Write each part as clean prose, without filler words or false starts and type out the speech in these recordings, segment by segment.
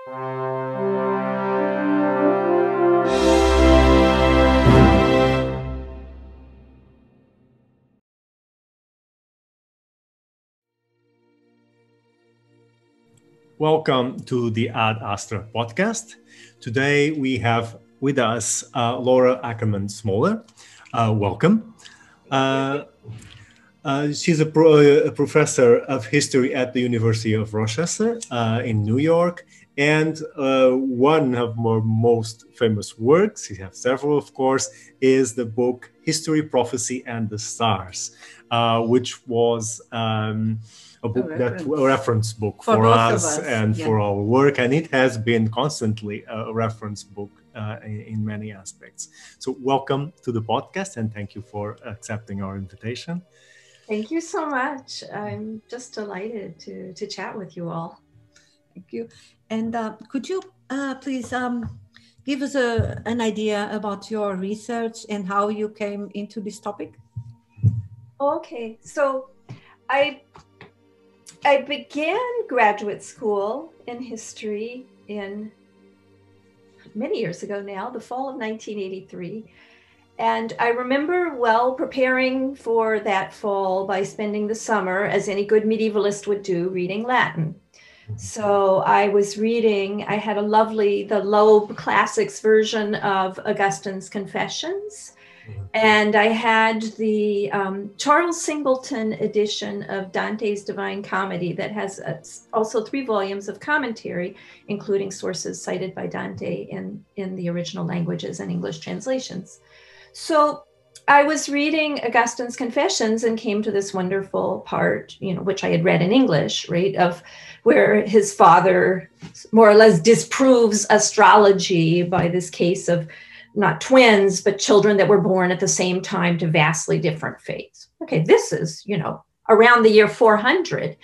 Welcome to the Ad Astra podcast. Today we have with us Laura Ackerman Smoller. Welcome. She's a professor of history at the University of Rochester in New York. And one of her most famous works, she has several of course, is the book History, Prophecy, and the Stars, which was a reference book for us and for our work, and it has been constantly a reference book in many aspects. So welcome to the podcast, and thank you for accepting our invitation. Thank you so much. I'm just delighted to chat with you all. Thank you. And could you please give us an idea about your research and how you came into this topic? Okay, so I began graduate school in history in many years ago now, the fall of 1983. And I remember well preparing for that fall by spending the summer, as any good medievalist would do, reading Latin. So I was reading, I had the Loeb Classics version of Augustine's Confessions. And I had the Charles Singleton edition of Dante's Divine Comedy that has also 3 volumes of commentary, including sources cited by Dante in the original languages and English translations. So I was reading Augustine's Confessions and came to this wonderful part, which I had read in English, right, of where his father more or less disproves astrology by this case of not twins, but children that were born at the same time to vastly different fates. Okay, this is, around the year 400.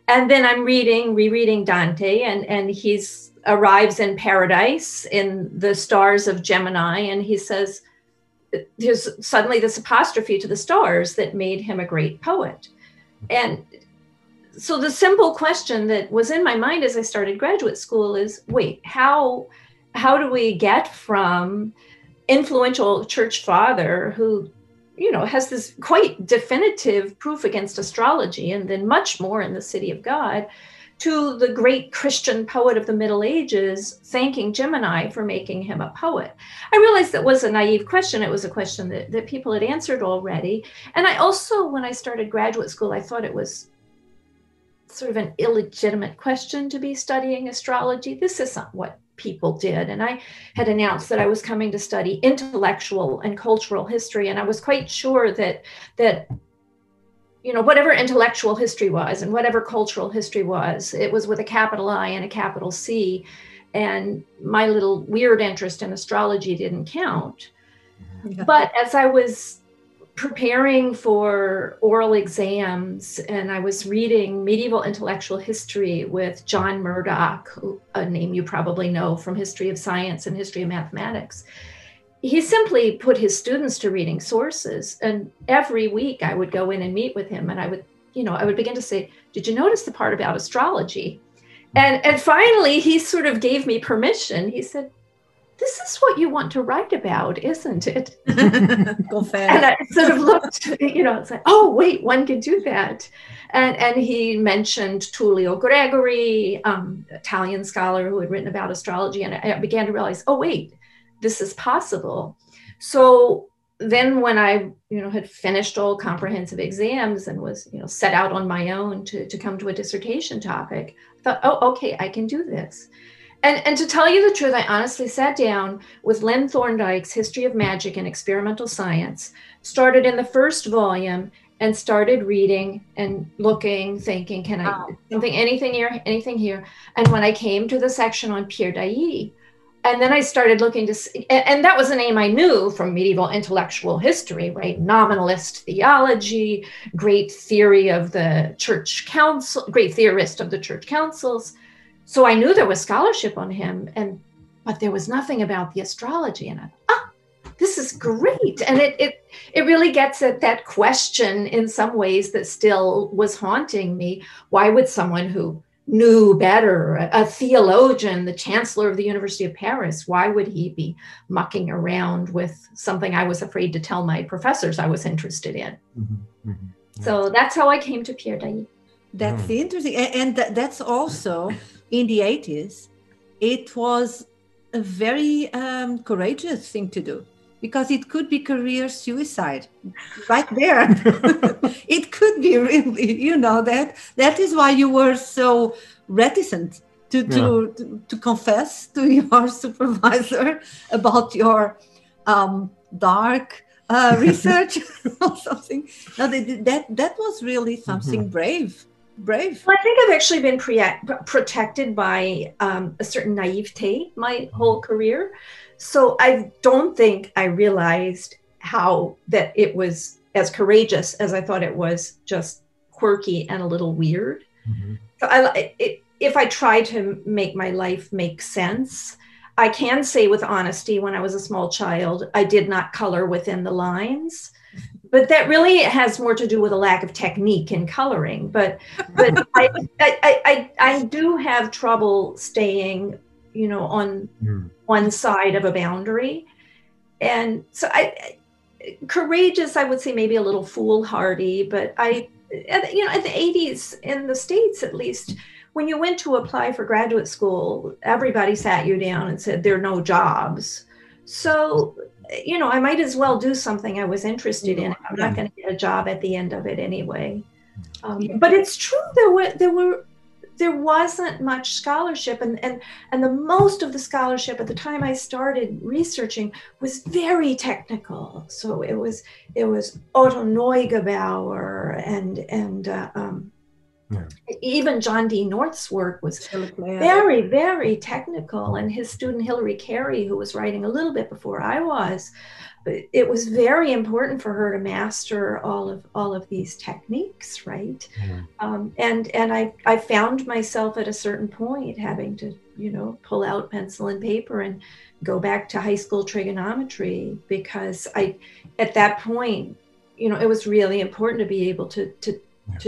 And then I'm rereading Dante, and he's arrives in paradise in the stars of Gemini, and he says, there's suddenly this apostrophe to the stars that made him a great poet. And so the simple question that was in my mind as I started graduate school is, wait, how do we get from influential church father who, has this quite definitive proof against astrology and then much more in the City of God, to the great Christian poet of the Middle Ages thanking Gemini for making him a poet? I realized that was a naive question. It was a question that people had answered already. And I also, when I started graduate school, I thought it was sort of an illegitimate question to be studying astrology. This isn't what people did. And I had announced that I was coming to study intellectual and cultural history. And I was quite sure that whatever intellectual history was and whatever cultural history was, it was with a capital I and a capital C. And my little weird interest in astrology didn't count. Yeah. But as I was preparing for oral exams and I was reading medieval intellectual history with John Murdoch, a name you probably know from History of Science and History of Mathematics, he simply put his students to reading sources. And every week I would go in and meet with him and I would begin to say, did you notice the part about astrology? And finally he sort of gave me permission. He said, this is what you want to write about, isn't it? And I sort of looked, it's like, oh, wait, one can do that. And he mentioned Tullio Gregory, Italian scholar who had written about astrology. And I began to realize, oh, wait, this is possible. So then when I, had finished all comprehensive exams and was, set out on my own to come to a dissertation topic, I thought, oh, okay, I can do this. And to tell you the truth, I honestly sat down with Lynn Thorndike's History of Magic and Experimental Science, started in the first volume and started reading and looking, thinking, can I, anything here? And when I came to the section on Pierre d'Ailly, and then I started looking to see, and that was a name I knew from medieval intellectual history, right? Nominalist theology, great theory of the church council, great theorist of the church councils. So I knew there was scholarship on him, but there was nothing about the astrology. And I thought, this is great. And it really gets at that question in some ways that still was haunting me. Why would someone who knew better, a theologian, the chancellor of the University of Paris. Why would he be mucking around with something I was afraid to tell my professors I was interested in? Mm-hmm. Mm-hmm. Yeah. So that's how I came to Pierre Dailly. That's interesting. And that's also in the 80s, it was a very courageous thing to do, because it could be career suicide right there. It could be really, that is why you were so reticent to confess to your supervisor about your dark research or something. No, that was really something brave. Well, I think I've actually been protected by a certain naivete my whole career. So I don't think I realized that it was as courageous as I thought it was, just quirky and a little weird. Mm-hmm. So if I try to make my life make sense, I can say with honesty, when I was a small child, I did not color within the lines. But that really has more to do with a lack of technique in coloring. But I do have trouble staying, on one side of a boundary. And so courageous, I would say maybe a little foolhardy, but at the 80s in the States, at least, when you went to apply for graduate school, everybody sat you down and said, there are no jobs. So, I might as well do something I was interested in. I'm not going to get a job at the end of it anyway. But it's true, there wasn't much scholarship, and the most of the scholarship at the time I started researching was very technical. So it was Otto Neugebauer and even John D. North's work was very, very technical, and his student Hilary Carey, who was writing a little bit before I was, it was very important for her to master all of these techniques, right? And I found myself at a certain point having to pull out pencil and paper and go back to high school trigonometry, because at that point it was really important to be able to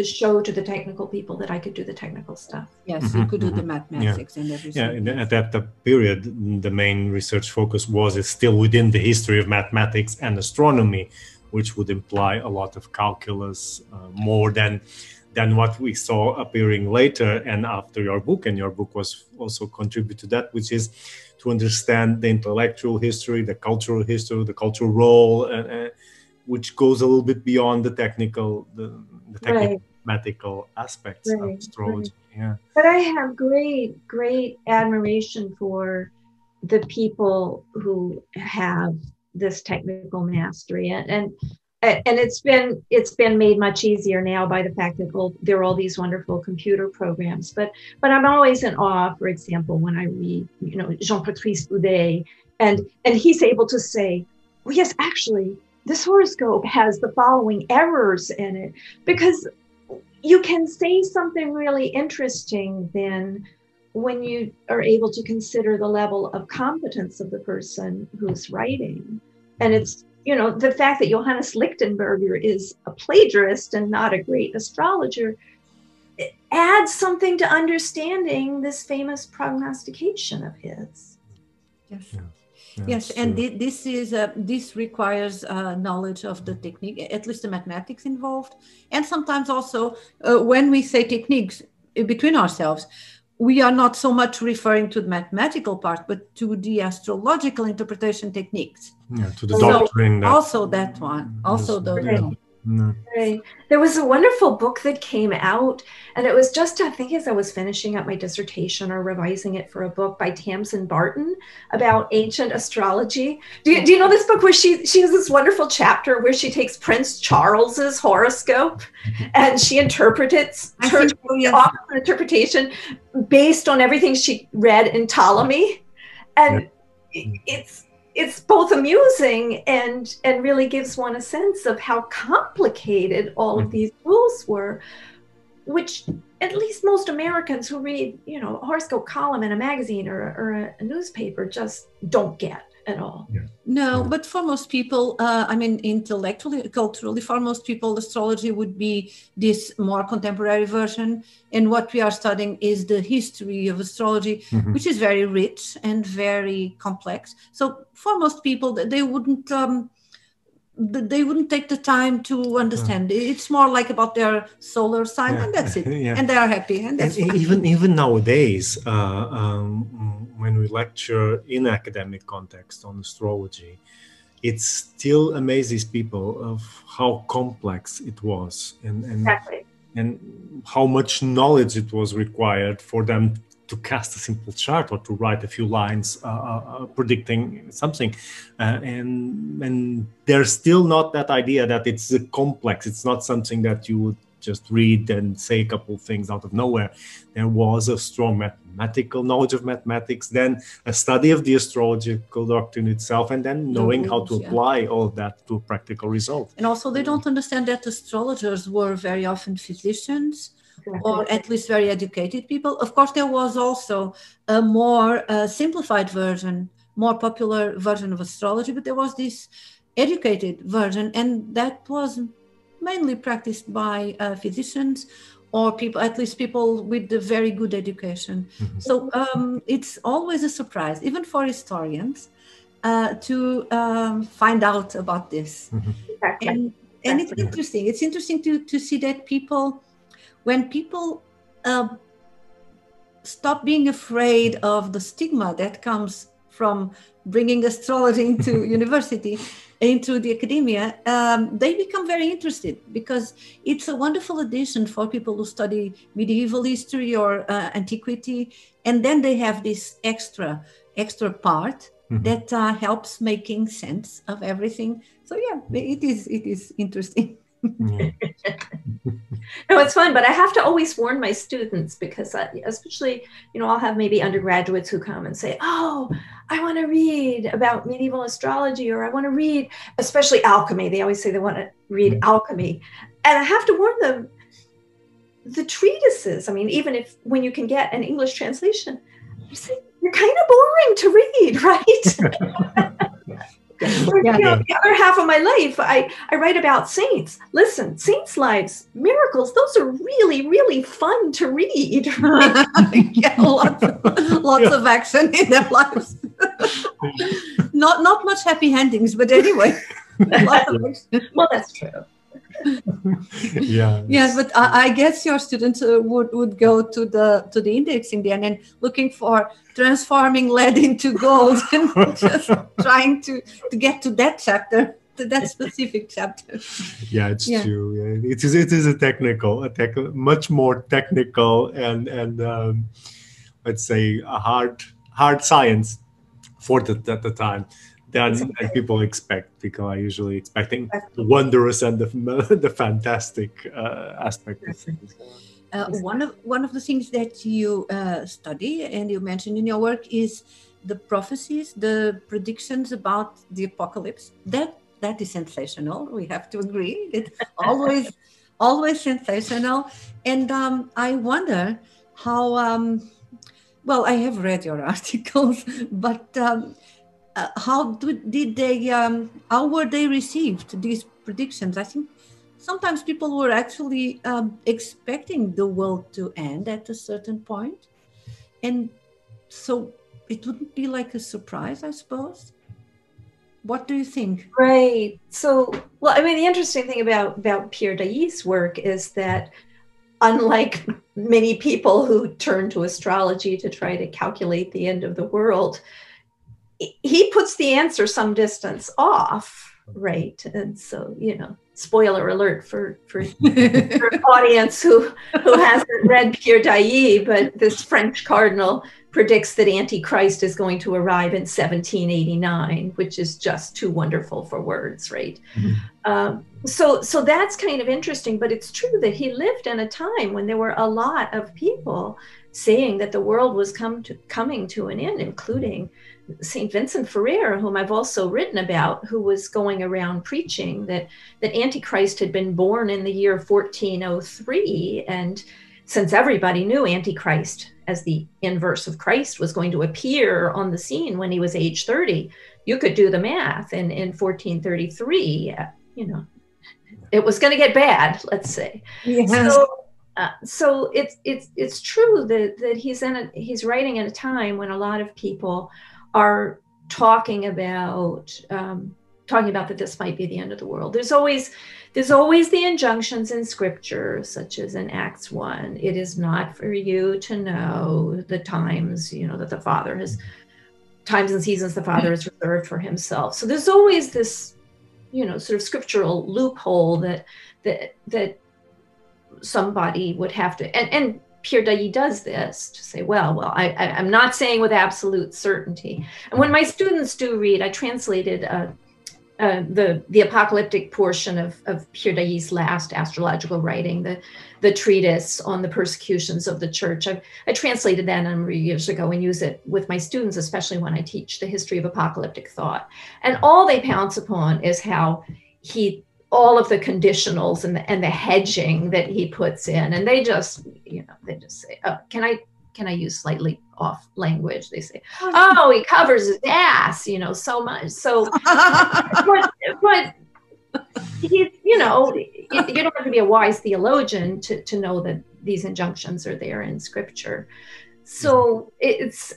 show to the technical people that I could do the technical stuff. Yes, you could do the mathematics and everything. Yeah, at that period, the main research focus is still within the history of mathematics and astronomy, which would imply a lot of calculus, more than what we saw appearing later and after your book. And your book was also contribute to that, which is to understand the intellectual history, the cultural history, the cultural role, which goes a little bit beyond the technical, the mathematical aspects of astrology. Yeah. But I have great admiration for the people who have this technical mastery, and it's been made much easier now by the fact that there are all these wonderful computer programs. But I'm always in awe, for example, when I read Jean-Patrice Boudet, and he's able to say, well, yes, actually, this horoscope has the following errors in it, because you can say something really interesting then when you are able to consider the level of competence of the person who's writing. And it's, the fact that Johannes Lichtenberger is a plagiarist and not a great astrologer, it adds something to understanding this famous prognostication of his. Yes. Yeah. Yes, and this requires knowledge of the technique, at least the mathematics involved. And sometimes also when we say techniques between ourselves, we are not so much referring to the mathematical part, but to the astrological interpretation techniques. Yeah, to the doctrine. Also that one. Also the... No. Right. There was a wonderful book that came out, and it was just, I think, as I was finishing up my dissertation or revising it for a book by Tamsin Barton about ancient astrology. Do you know this book where she has this wonderful chapter where she takes Prince Charles's horoscope and she interprets offers an interpretation based on everything she read in Ptolemy, and it's both amusing and really gives one a sense of how complicated all of these rules were, which at least most Americans who read, a horoscope column in a magazine or a newspaper just don't get. at all. Yeah. No, but for most people, I mean, intellectually, culturally, for most people, astrology would be this more contemporary version. And what we are studying is the history of astrology, which is very rich and very complex. So for most people, they wouldn't take the time to understand. It's more like about their solar sign, and that's it. Yeah. And they are happy, and that's and even nowadays, when we lecture in academic context on astrology, it still amazes people of how complex it was, and how much knowledge it was required for them to cast a simple chart or to write a few lines predicting something, and there's still not that idea that it's complex. It's not something that you would just read and say a couple of things out of nowhere. There was a strong mathematical knowledge of mathematics, then a study of the astrological doctrine itself, and then knowing how to apply all of that to a practical result. And also they don't understand that astrologers were very often physicians, or at least very educated people. Of course, there was also a more simplified version, more popular version of astrology, but there was this educated version, and that was mainly practiced by physicians or people, at least people with a very good education. So it's always a surprise, even for historians, to find out about this. And it's interesting. It's interesting to see that people, when people stop being afraid of the stigma that comes from bringing astrology into university, into the academia, they become very interested, because it's a wonderful addition for people who study medieval history or antiquity, and then they have this extra part that helps making sense of everything. So yeah, it is interesting. No, it's fun, but I have to always warn my students, because especially, I'll have maybe undergraduates who come and say, oh, I want to read about medieval astrology, or I want to read, especially alchemy. They always say they want to read alchemy. And I have to warn them, the treatises, I mean, even when you can get an English translation, you're kind of boring to read, right? The other half of my life, I write about saints. Listen, saints' lives, miracles, those are really, really fun to read. Lots of action in their lives. Not much happy endings, but anyway. Well, that's true. Yes, but I guess your students would go to the index in the end and looking for transforming lead into gold and just trying to get to that chapter, to that specific chapter. Yeah, it's true. Yeah. It is a much more technical and let's say a hard science for the time than people expect. People are usually expecting the wondrous and the fantastic aspect of things. One of the things that you study and you mentioned in your work is the prophecies, the predictions about the apocalypse. That is sensational. We have to agree. It's always sensational. And I wonder how. Well, I have read your articles, but how were they received, these predictions? I think sometimes people were actually expecting the world to end at a certain point. And so it wouldn't be like a surprise, I suppose. What do you think? Right. So, well, I mean, the interesting thing about Pierre Dailly's work is that, unlike many people who turn to astrology to try to calculate the end of the world, he puts the answer some distance off, right? And so, spoiler alert for an audience who hasn't read Pierre Dailly, but this French cardinal predicts that Antichrist is going to arrive in 1789, which is just too wonderful for words, right? So that's kind of interesting, but it's true that he lived in a time when there were a lot of people saying that the world was coming to an end, including St. Vincent Ferrer, whom I've also written about, who was going around preaching that Antichrist had been born in the year 1403. And since everybody knew Antichrist as the inverse of Christ was going to appear on the scene when he was age 30, you could do the math. In 1433, you know, it was going to get bad, let's say. Yes. So it's true that he's writing at a time when a lot of people are talking about that this might be the end of the world. There's always the injunctions in scripture, such as in Acts 1. It is not for you to know the times, you know, that the Father has, times and seasons the Father has reserved for himself. So there's always this, you know, sort of scriptural loophole that somebody would have to, and Pierre Dailly does this to say, well, I'm not saying with absolute certainty. And when my students do read, I translated the apocalyptic portion of Pierre Dailly's last astrological writing, the treatise on the persecutions of the church. I translated that a number of years ago and use it with my students, especially when I teach the history of apocalyptic thought. And all they pounce upon is how all of the conditionals and the hedging that he puts in, and they just say, oh, can I use slightly off language? They say, oh, he covers his ass, you know, so much. So, but he, you know, you don't have to be a wise theologian to know that these injunctions are there in scripture. So it's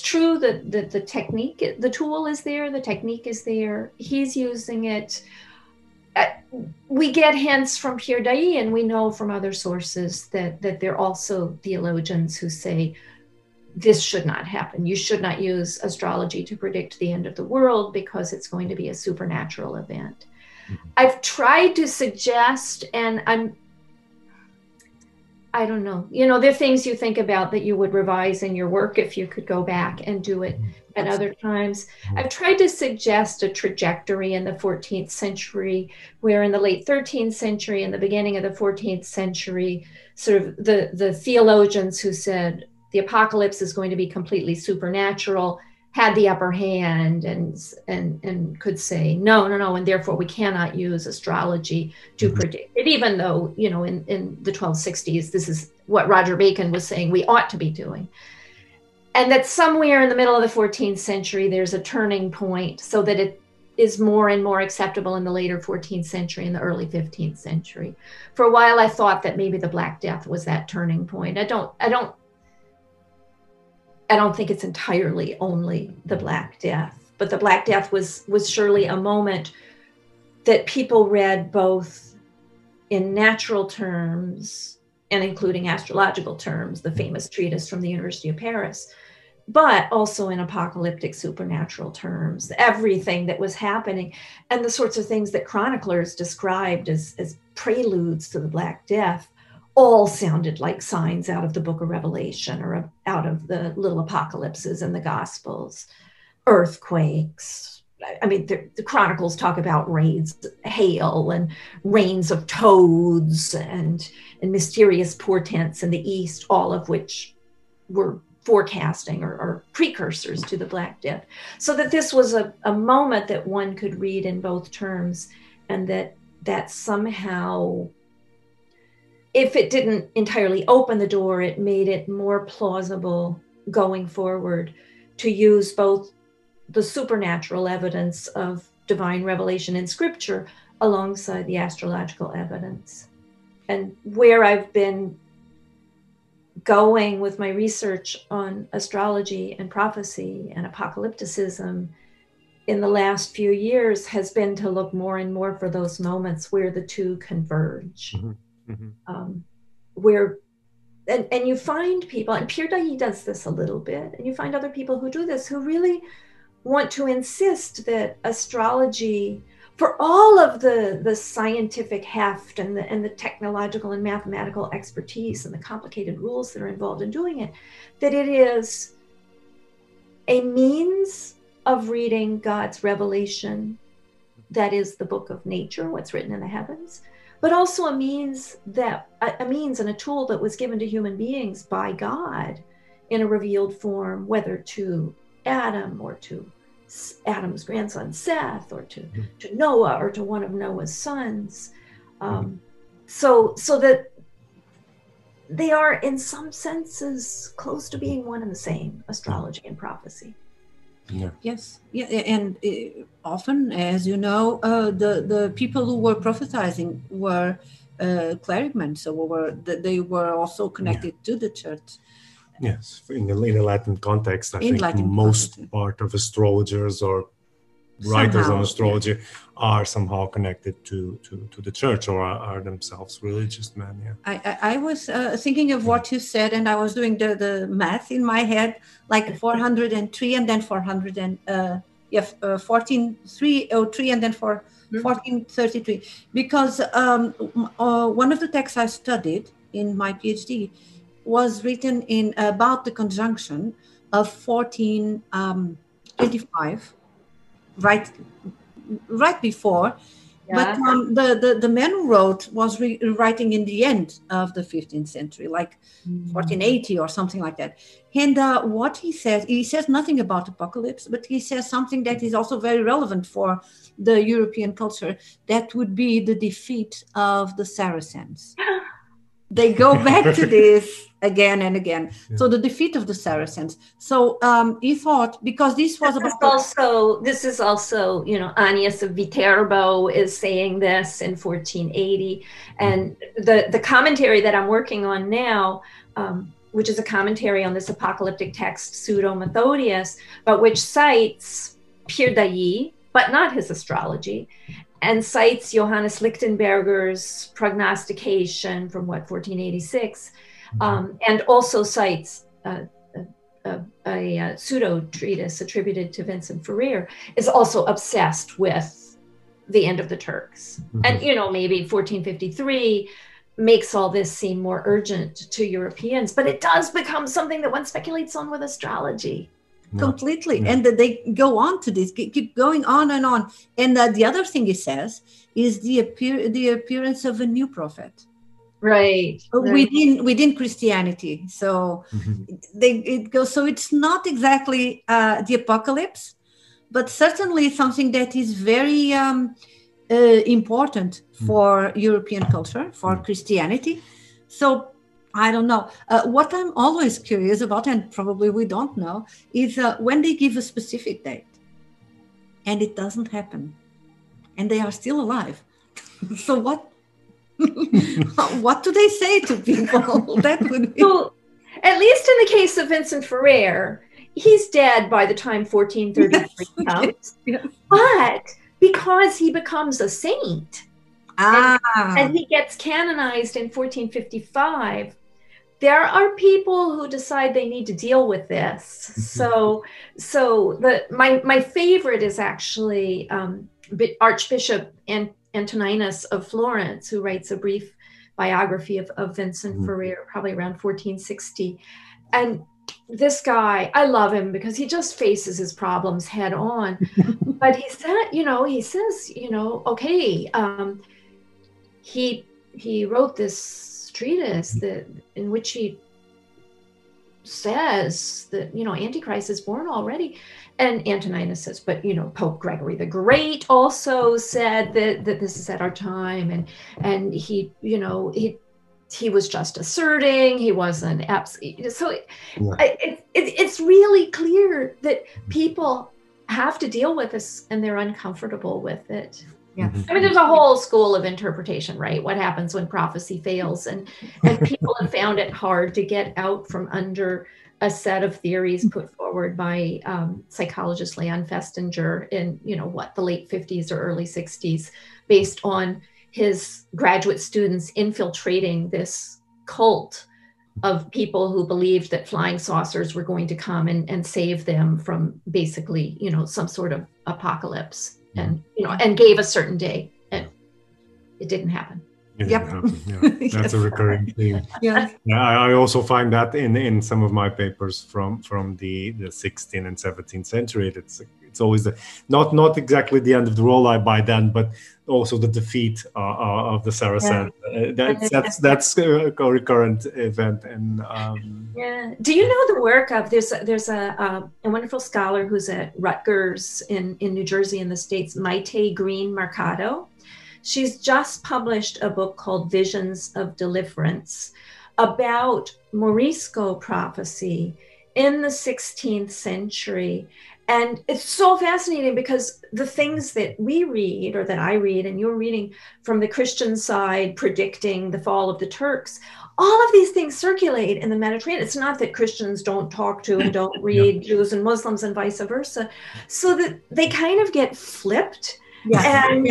true that the technique, the tool is there, the technique is there. He's using it. We get hints from Pierre Dailly, and we know from other sources that there are also theologians who say this should not happen. You should not use astrology to predict the end of the world because it's going to be a supernatural event. Mm-hmm. I've tried to suggest, and I don't know, you know, there are things you think about that you would revise in your work if you could go back and do it at other times. I've tried to suggest a trajectory in the 14th century, where in the late 13th century and the beginning of the 14th century, sort of the theologians who said the apocalypse is going to be completely supernatural had the upper hand and could say, no, and therefore we cannot use astrology to predict it, even though, you know, in the 1260s, this is what Roger Bacon was saying we ought to be doing. And that somewhere in the middle of the 14th century, there's a turning point so that it is more and more acceptable in the later 14th century and the early 15th century. For a while, I thought that maybe the Black Death was that turning point. I don't think it's entirely only the Black Death, but the Black Death was surely a moment that people read both in natural terms and including astrological terms, the famous treatise from the University of Paris, but also in apocalyptic supernatural terms, everything that was happening and the sorts of things that chroniclers described as preludes to the Black Death all sounded like signs out of the book of Revelation or out of the little apocalypses in the Gospels. Earthquakes. I mean, the chronicles talk about rains, hail, and rains of toads and mysterious portents in the East, all of which were forecasting or precursors to the Black Death. So that this was a moment that one could read in both terms, and that somehow, if it didn't entirely open the door, it made it more plausible going forward to use both the supernatural evidence of divine revelation in scripture alongside the astrological evidence. And where I've been going with my research on astrology and prophecy and apocalypticism in the last few years has been to look more and more for those moments where the two converge. Mm-hmm. Mm-hmm. Where and you find people, and Pierre Dailly does this a little bit, and you find other people who do this, who really want to insist that astrology, for all of the scientific heft and the technological and mathematical expertise and the complicated rules that are involved in doing it, that it is a means of reading God's revelation, that is the book of nature, what's written in the heavens, but also a means and a tool that was given to human beings by God in a revealed form, whether to Adam or to Adam's grandson Seth, or to Noah, or to one of Noah's sons. So that they are in some senses close to being one and the same, astrology and prophecy. Yeah. Yes, yeah, and often, as you know, the people who were prophesying were clergymen, so they were also connected to the church. Yes, in the Latin context, I In think Latin most context. part of astrologers or writers on astrology are somehow connected to the church, or are themselves religious men. Yeah. I was thinking of what you said, and I was doing the math in my head, like 403 and then 400 and 14,303 and then 1433, because one of the texts I studied in my PhD was written in about the conjunction of 1425, right before. Yeah. But the man who wrote was writing in the end of the 15th century, like 1480 or something like that. And what he says nothing about apocalypse, but he says something that is also very relevant for the European culture. That would be the defeat of the Saracens. They go back to this again and again. Yeah. So the defeat of the Saracens. So he thought, because this was this is also, you know, Agnes of Viterbo is saying this in 1480. And the commentary that I'm working on now, which is a commentary on this apocalyptic text, Pseudo Methodius, but which cites Pierre d'Ailly, but not his astrology, and cites Johannes Lichtenberger's prognostication from 1486, and also cites a pseudo treatise attributed to Vincent Ferrer, is also obsessed with the end of the Turks. And, you know, maybe 1453 makes all this seem more urgent to Europeans, but it does become something that one speculates on with astrology. Completely. Yeah. And they go on to this, keep going on and on. And the other thing he says is the appearance of a new prophet. Right. Within Christianity. So it goes. So it's not exactly the apocalypse, but certainly something that is very important for European culture, for Christianity. So I don't know. What I'm always curious about, and probably we don't know, is when they give a specific date and it doesn't happen and they are still alive. So what do they say to people? That would be... Well, at least in the case of Vincent Ferrer, he's dead by the time 1433 comes. Yes. But because he becomes a saint and he gets canonized in 1455, there are people who decide they need to deal with this. So my favorite is actually Archbishop Antoninus of Florence, who writes a brief biography of Vincent Ferrer, probably around 1460. And this guy, I love him because he just faces his problems head on. But he says, okay, he wrote this treatise in which he says that, Antichrist is born already. And Antoninus says, but, Pope Gregory the Great also said that this is at our time. And he was just asserting, he wasn't absolutely. So it's really clear that people have to deal with this and they're uncomfortable with it. Yeah. I mean, there's a whole school of interpretation, right? What happens when prophecy fails? And people have found it hard to get out from under a set of theories put forward by psychologist Leon Festinger in, the late 50s or early 60s, based on his graduate students infiltrating this cult of people who believed that flying saucers were going to come and save them from basically, some sort of apocalypse. And and gave a certain day, and it didn't happen. It didn't happen. Yeah. That's a recurring theme. Yeah, I also find that in some of my papers from the 16th and 17th century. It's always not exactly the end of the world by then, but also the defeat of the Saracens. That's a recurrent event. And do you know the work of there's a wonderful scholar who's at Rutgers in New Jersey in the States, Maite Green Mercado. She's just published a book called Visions of Deliverance about Morisco prophecy in the 16th century. And it's so fascinating because the things that we read, or that I read, and you're reading from the Christian side, predicting the fall of the Turks, all of these things circulate in the Mediterranean. It's not that Christians don't talk to and don't read Jews and Muslims and vice versa. So that they kind of get flipped. And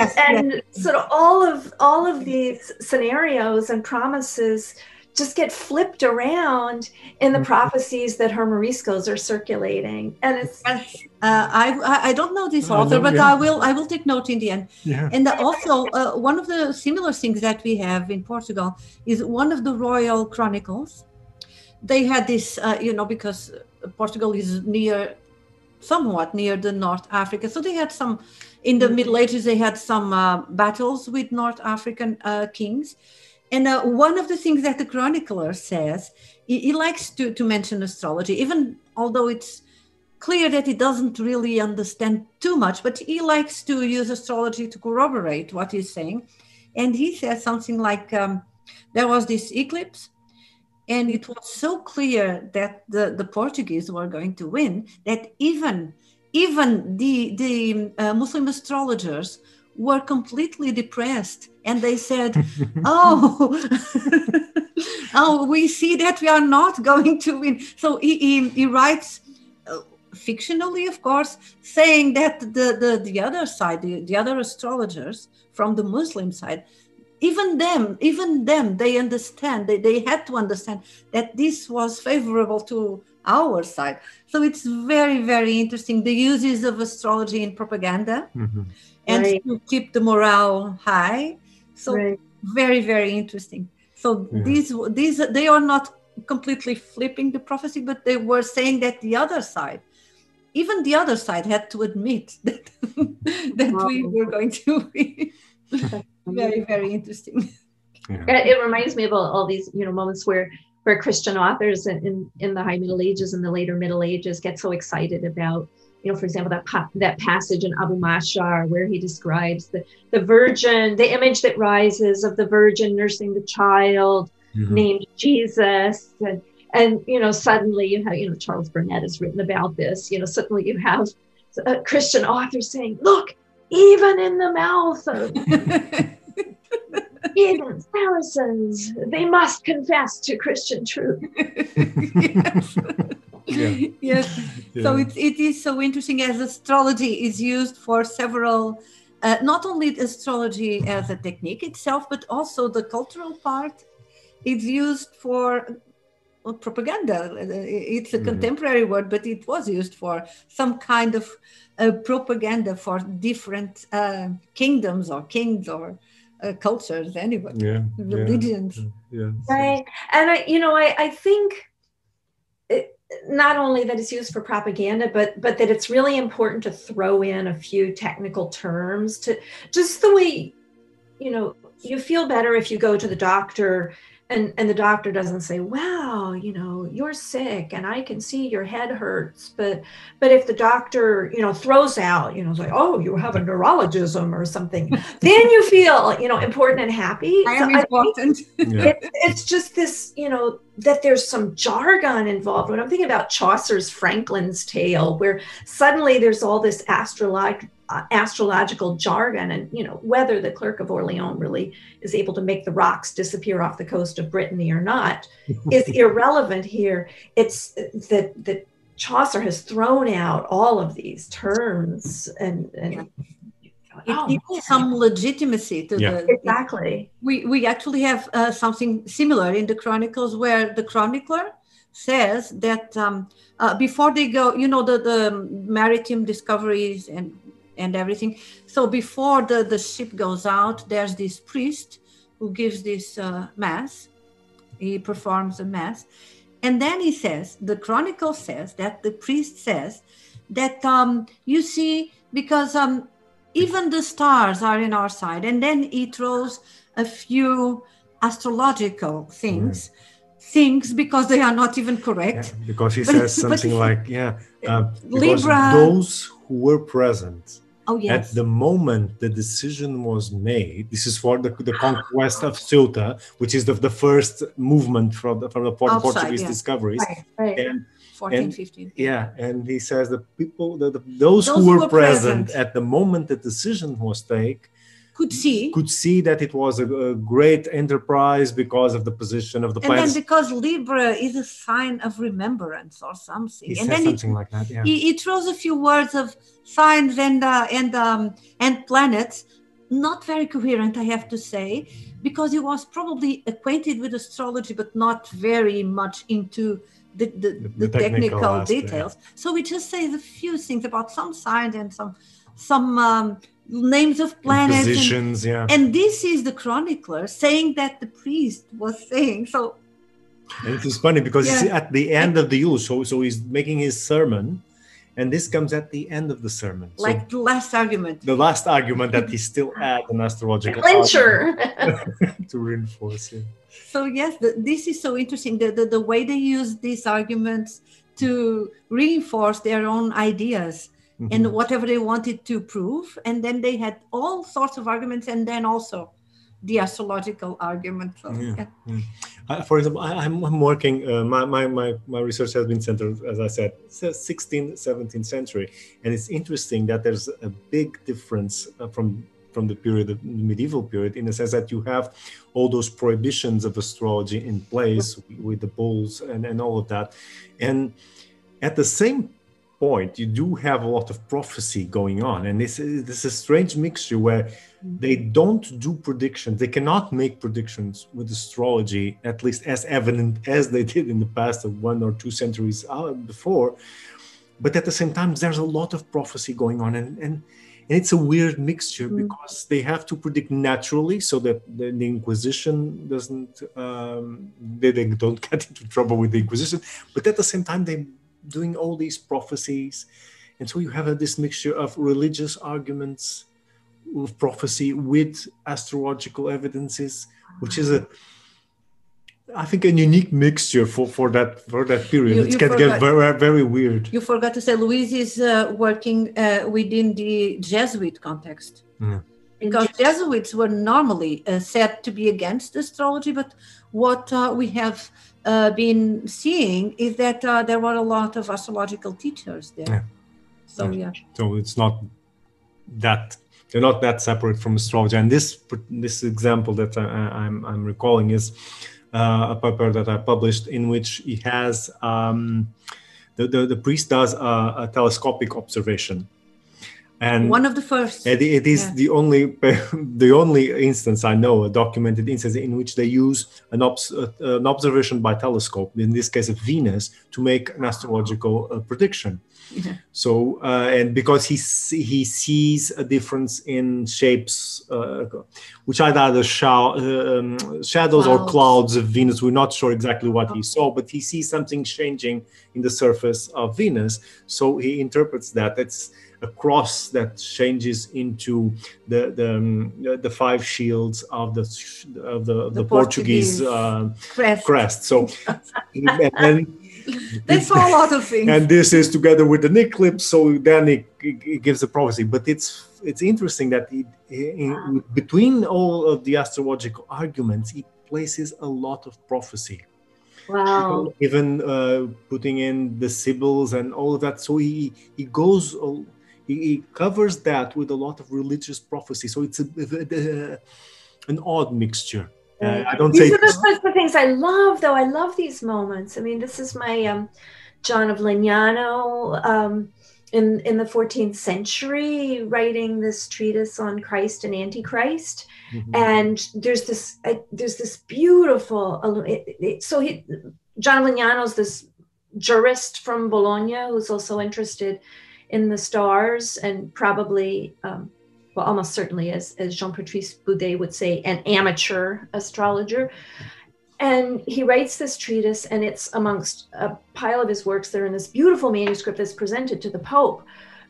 sort of all of these scenarios and promises just get flipped around in the prophecies that her Moriscos are circulating. And it's I don't know this author, but I will take note in the end. And also one of the similar things that we have in Portugal is one of the royal chronicles. They had this, because Portugal is somewhat near the North Africa, so they had some. In the Middle Ages, they had some battles with North African kings. And one of the things that the chronicler says, he likes to mention astrology, even although it's clear that he doesn't really understand too much, but he likes to use astrology to corroborate what he's saying. And he says something like, there was this eclipse, and it was so clear that the Portuguese were going to win that even the Muslim astrologers were completely depressed, and they said, oh, we see that we are not going to win. So he writes fictionally, of course, saying that the other side, the other astrologers from the Muslim side, even them, they understand, they had to understand that this was favorable to our side. So it's very, very interesting, the uses of astrology in propaganda and to keep the morale high. So very, very interesting. So these they are not completely flipping the prophecy, but they were saying that the other side, even the other side, had to admit that we were going to be very, very interesting. It reminds me of all these moments where Christian authors in the High Middle Ages and the later Middle Ages get so excited about, for example, that passage in Abu Mashar where he describes the virgin, the image that rises of the virgin nursing the child named Jesus, and suddenly you have, Charles Burnett has written about this. Suddenly you have a Christian author saying, "Look, even in the mouth of even Saracens, they must confess to Christian truth." Yes. So it is so interesting, as astrology is used for several, not only astrology as a technique itself, but also the cultural part is used for propaganda. It's a contemporary word, but it was used for some kind of propaganda for different kingdoms or kings or cultures, anyway, religions. Right. And I think not only that it's used for propaganda, but that it's really important to throw in a few technical terms to just the way, you feel better if you go to the doctor and the doctor doesn't say, "Wow, you're sick and I can see your head hurts." But if the doctor, throws out, it's like, "Oh, you have a neurologism or something," then you feel, important and happy. I am important. It's just this, that there's some jargon involved. When I'm thinking about Chaucer's Franklin's Tale, where suddenly there's all this astrological jargon, and whether the Clerk of Orleans really is able to make the rocks disappear off the coast of Brittany or not is irrelevant here. It's that Chaucer has thrown out all of these terms and it gives some legitimacy to the exactly. We actually have something similar in the Chronicles, where the chronicler says that before they go, the maritime discoveries and everything. So before the ship goes out, there's this priest who gives this mass. He performs a mass. And then he says, the chronicle says that the priest says that, you see, because even the stars are in our side. And then he throws a few astrological things because they are not even correct. Because he says something like, because Libra, those who were present at the moment the decision was made, this is for the conquest of Ceuta, which is the first movement from the Portuguese discoveries. Right. And 14, and, 15. Yeah, and he says the people, those who were present at the moment the decision was taken, could see that it was a great enterprise because of the position of the planets. And then because Libra is a sign of remembrance or something. He says something like that, yeah. He throws a few words of signs and planets, not very coherent, I have to say, because he was probably acquainted with astrology, but not very much into the technical details. Yeah. So we just say a few things about some signs and some names of planets and positions, and this is the chronicler saying that the priest was saying. So and it is funny because it's at the end of the Yule, so he's making his sermon, and this comes at the end of the sermon, like the last argument that he still adds an astrological clincher to reinforce it. So yes, this is so interesting, the way they use these arguments to reinforce their own ideas. Mm-hmm. And whatever they wanted to prove, and then they had all sorts of arguments, and then also the astrological argument. So, for example, I'm working. My research has been centered, as I said, 16th, 17th century, and it's interesting that there's a big difference from the period, the medieval period, in the sense that you have all those prohibitions of astrology in place with the bulls and all of that, and at the same point, you do have a lot of prophecy going on, and this is a strange mixture where they don't do predictions. They cannot make predictions with astrology, at least as evident as they did in the past of 1 or 2 centuries before. But at the same time, there's a lot of prophecy going on, and it's a weird mixture because they have to predict naturally so that the Inquisition doesn't, they don't get into trouble with the Inquisition. But at the same time, they doing all these prophecies, and so you have this mixture of religious arguments with prophecy with astrological evidences, which is I think a unique mixture for that period. It can get very, very weird. You forgot to say Louise is working within the Jesuit context, because Jesuits were normally said to be against astrology, but what we have been seeing is that there were a lot of astrological teachers there. So it's not that they're not that separate from astrology. And this example that I'm recalling is a paper that I published in which he has the priest does a telescopic observation. And one of the first. It is the only instance I know, a documented instance in which they use an observation by telescope, in this case of Venus, to make an astrological prediction. Yeah. So, and because he sees a difference in shapes, which are either shadows or clouds of Venus. We're not sure exactly what he saw, but he sees something changing in the surface of Venus. So he interprets that it's a cross that changes into the 5 shields of the Portuguese crest. So, they saw a lot of things, and this is together with an eclipse. So then it gives a prophecy. But it's interesting that between all of the astrological arguments, he places a lot of prophecy. Wow! Even putting in the Sibyls and all of that. So he goes. He covers that with a lot of religious prophecy. So it's an odd mixture. I don't These are the sorts of things I love, though. I love these moments. I mean, this is my John of Legnano in the 14th century, writing this treatise on Christ and Antichrist. Mm-hmm. And there's this beautiful. John of Legnano is this jurist from Bologna who's also interested in the stars, and probably, almost certainly, as Jean-Patrice Boudet would say, an amateur astrologer. And he writes this treatise, and it's amongst a pile of his works. They're in this beautiful manuscript that's presented to the Pope.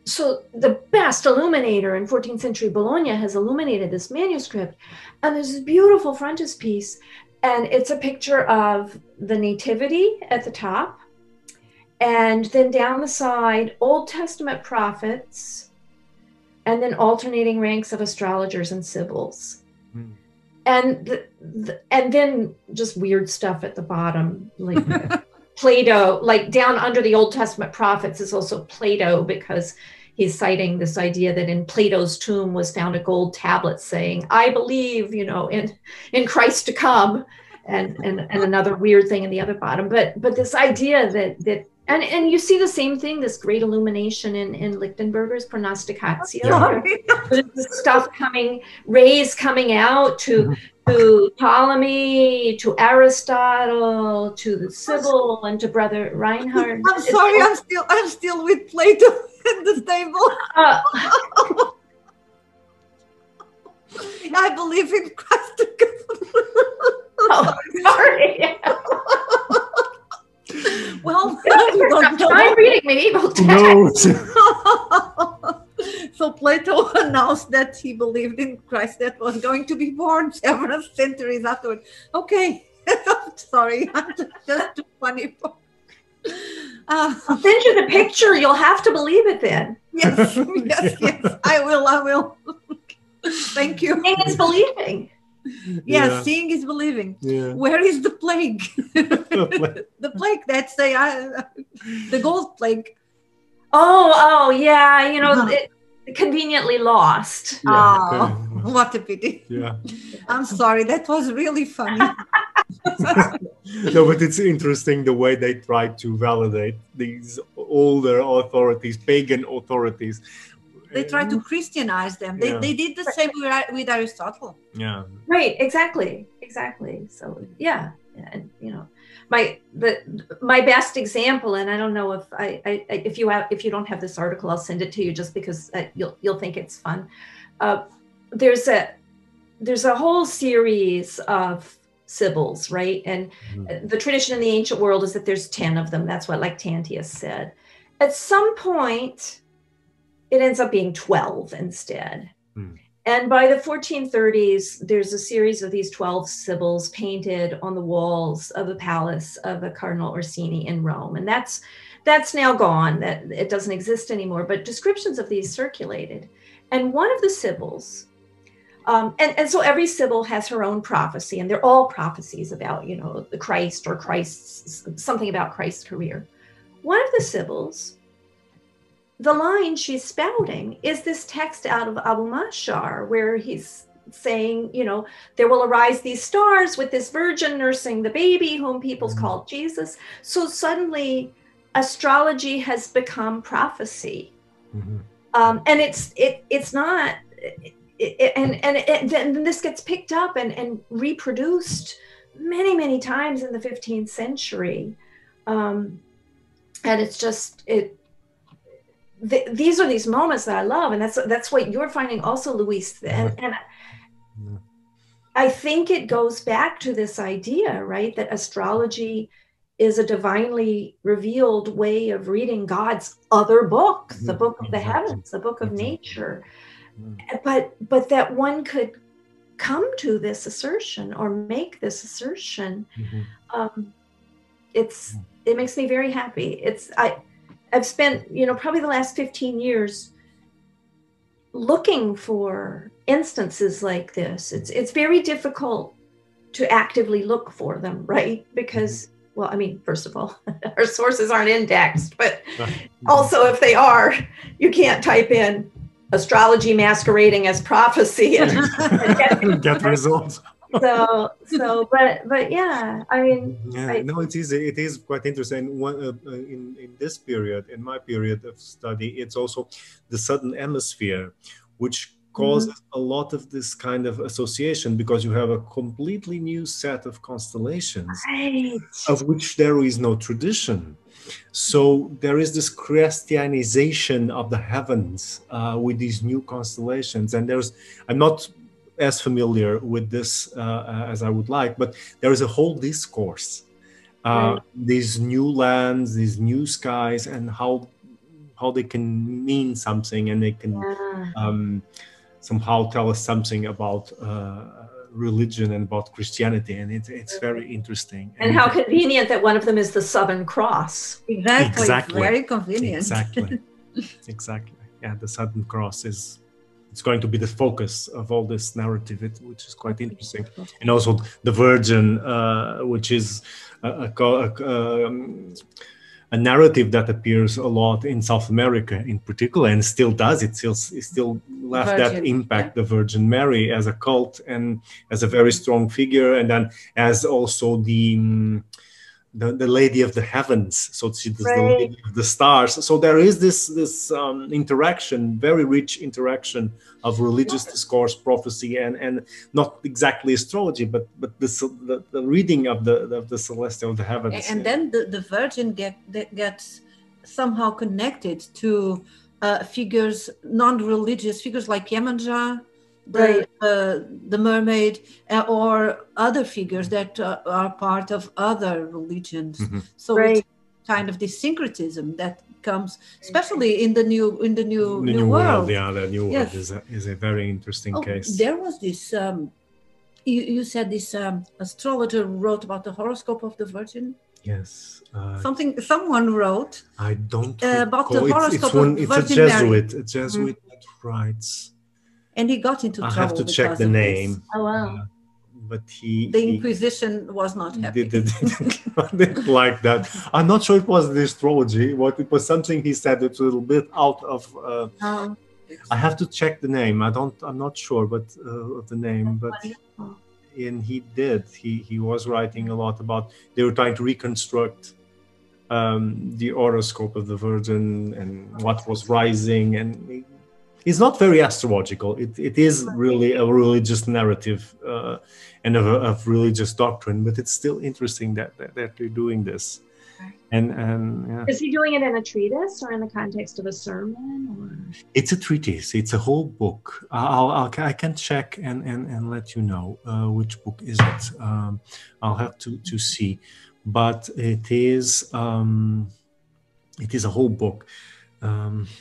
So the best illuminator in 14th century Bologna has illuminated this manuscript. And there's this beautiful frontispiece, and it's a picture of the Nativity at the top. And then down the side, Old Testament prophets, and then alternating ranks of astrologers and sibyls. Mm. And then just weird stuff at the bottom, like Plato, like down under the Old Testament prophets is also Plato, because he's citing this idea that in Plato's tomb was found a gold tablet saying, "I believe, in Christ to come," and another weird thing in the other bottom. But this idea that and you see the same thing, this great illumination in Lichtenberger's Prognosticatio. Yeah. The stuff rays coming out to Ptolemy, to Aristotle, to the Sibyl, and to Brother Reinhard. I'm sorry, I'm still with Plato at the table. I believe in Christ. Oh, sorry. Well, I'm reading medieval text. No. So Plato announced that he believed in Christ that was going to be born several centuries afterward. Okay, sorry, I'm just too funny. I'll send you the picture. You'll have to believe it then. Yes, I will. Thank you. Seeing is believing. Yeah, seeing is believing. Yeah. Where is the plague? The plague, that's the gold plague. Oh, yeah. It conveniently lost. Yeah, what a pity. Yeah. I'm sorry. That was really funny. No, but it's interesting the way they try to validate these older authorities, pagan authorities. They try to Christianize them. They did the same with Aristotle. Yeah. Right. Exactly. So yeah, and my best example, and I don't know if you don't have this article, I'll send it to you just because you'll think it's fun. There's a whole series of Sibyls, right? And the tradition in the ancient world is that there's 10 of them. That's what Lactantius said. At some point, it ends up being 12 instead. And by the 1430s, there's a series of these 12 Sibyls painted on the walls of the palace of the Cardinal Orsini in Rome. And that's now gone, that it doesn't exist anymore, but descriptions of these circulated. And one of the Sibyls, and so every Sibyl has her own prophecy, and they're all prophecies about, the Christ or Christ's, something about Christ's career. One of the Sibyls, the line she's spouting is this text out of Abu Mashar, where he's saying, there will arise these stars with this virgin nursing the baby whom people's called Jesus. So suddenly astrology has become prophecy. And it's not, then this gets picked up and reproduced many, many times in the 15th century. And it's just, these are these moments that I love, and that's what you're finding also, Luis. And I think it goes back to this idea, right, that astrology is a divinely revealed way of reading God's other book, the book of the heavens, the book of nature. But that one could come to this assertion or make this assertion. It makes me very happy. I've spent, probably the last 15 years looking for instances like this. It's very difficult to actively look for them, right? Because, first of all, our sources aren't indexed, but also if they are, you can't type in astrology masquerading as prophecy and get results. But yeah, it is quite interesting. In this period, in my period of study, it's also the southern hemisphere, which causes a lot of this kind of association, because you have a completely new set of constellations, of which there is no tradition. So there is this Christianization of the heavens with these new constellations, and I'm not as familiar with this as I would like, but there is a whole discourse, these new lands, these new skies, and how they can mean something, and they can somehow tell us something about religion and about Christianity, and it's very interesting. And how convenient that one of them is the Southern Cross. Exactly. Very convenient. Exactly. Yeah, the Southern Cross is it's going to be the focus of all this narrative, which is quite interesting. And also the Virgin, which is a narrative that appears a lot in South America in particular, and still does. It still left that impact, the Virgin Mary as a cult and as a very strong figure, and then as also the Lady of the Heavens. So she's the Lady of the Stars. So there is this interaction, very rich interaction of religious discourse, prophecy, and not exactly astrology, but the reading of the celestial, of the heavens. And then the Virgin gets somehow connected to figures, non-religious figures like Iemanjá, the mermaid, or other figures that are part of other religions. So it's kind of this syncretism that comes, especially in the new world. Yeah, the new world is a very interesting case. There was this. You said this astrologer wrote about the horoscope of the Virgin. Yes. Someone wrote. I don't about the horoscope of Virgin It's a Jesuit. Mary. A Jesuit that writes. And he got into trouble. I have to check the name. Oh wow! But the Inquisition was not happy. Didn't like that. I'm not sure it was the astrology. It was something he said. It's a little bit out of. I have to check the name. I'm not sure, but of the name. But and he did. He was writing a lot about. They were trying to reconstruct the horoscope of the Virgin and what was rising and. It's not very astrological. It is really a religious narrative and of religious doctrine, but it's still interesting that they're doing this. And yeah. Is he doing it in a treatise or in the context of a sermon? Or? It's a treatise. It's a whole book. I can check and let you know which book is it. I'll have to see, but it is a whole book.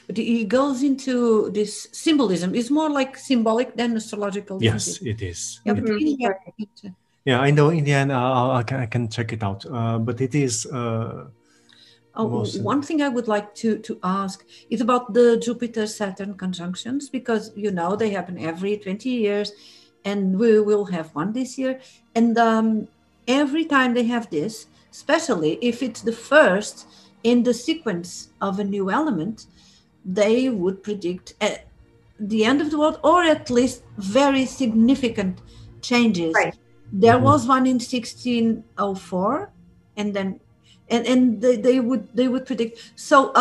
But he goes into this symbolism. It's more like symbolic than astrological. Yes, it is. Yeah, yeah, I know. In the end, I can check it out. But it is. One thing I would like to ask is about the Jupiter-Saturn conjunctions, because they happen every 20 years, and we will have one this year. And every time they have this, especially if it's the first in the sequence of a new element, they would predict the end of the world, or at least very significant changes. Right. There was one in 1604, and then and they would predict. So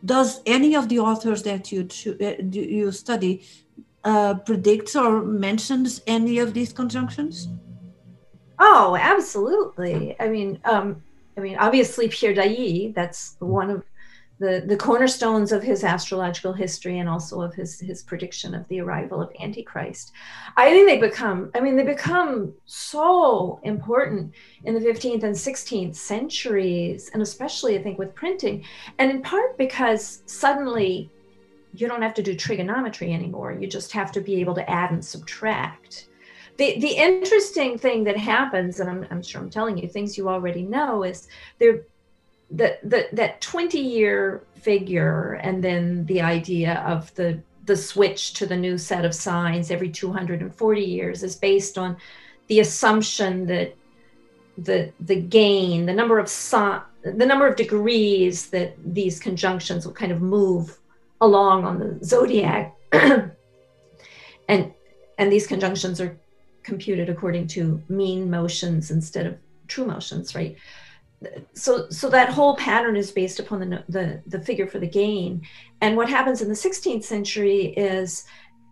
does any of the authors that you study predicts or mentions any of these conjunctions? Oh, absolutely. I mean, obviously Pierre Dailly, that's one of the cornerstones of his astrological history and also of his prediction of the arrival of Antichrist. I think they become so important in the 15th and 16th centuries, and especially I think with printing, and in part because suddenly you don't have to do trigonometry anymore. You just have to be able to add and subtract. The interesting thing that happens, and I'm sure I'm telling you things you already know, is that 20-year figure, and then the idea of the switch to the new set of signs every 240 years is based on the assumption that the gain, the number of degrees that these conjunctions will kind of move along on the zodiac, and these conjunctions are computed according to mean motions instead of true motions, right? So that whole pattern is based upon the figure for the gain. And what happens in the 16th century is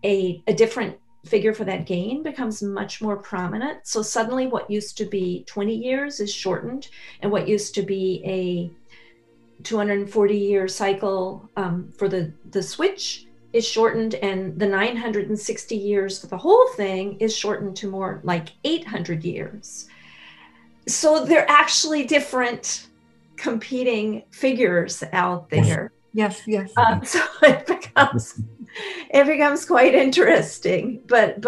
a different figure for that gain becomes much more prominent. So suddenly what used to be 20 years is shortened, and what used to be a 240-year cycle for the switch is shortened, and the 960 years for the whole thing is shortened to more like 800 years. So they're actually different competing figures out there. Yes. So it becomes quite interesting. But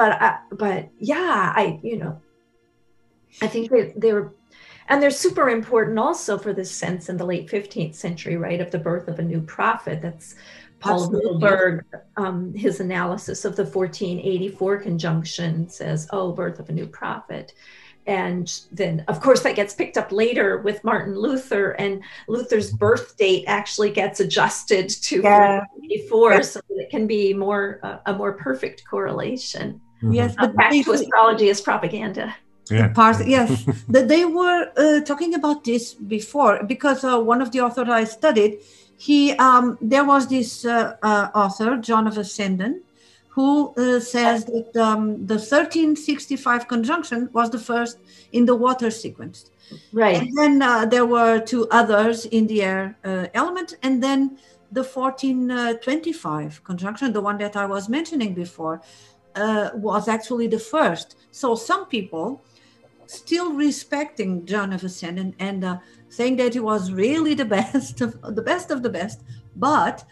yeah, I think they're super important also for this sense in the late 15th century, right, of the birth of a new prophet. That's Paul Wilberg, his analysis of the 1484 conjunction says, oh, birth of a new prophet. And then, of course, that gets picked up later with Martin Luther, and Luther's birth date actually gets adjusted to 1484, so that it can be a more perfect correlation. Yes, but back to astrology as propaganda. Yeah. Yes, they were talking about this before, because one of the authors I studied, there was this author, John of Ascendant, who says that the 1365 conjunction was the first in the water sequence. Right. And then there were two others in the air element, and then the 1425 conjunction, the one that I was mentioning before, was actually the first. So some people still respecting John of Ascendant and saying that he was really the best of the best, but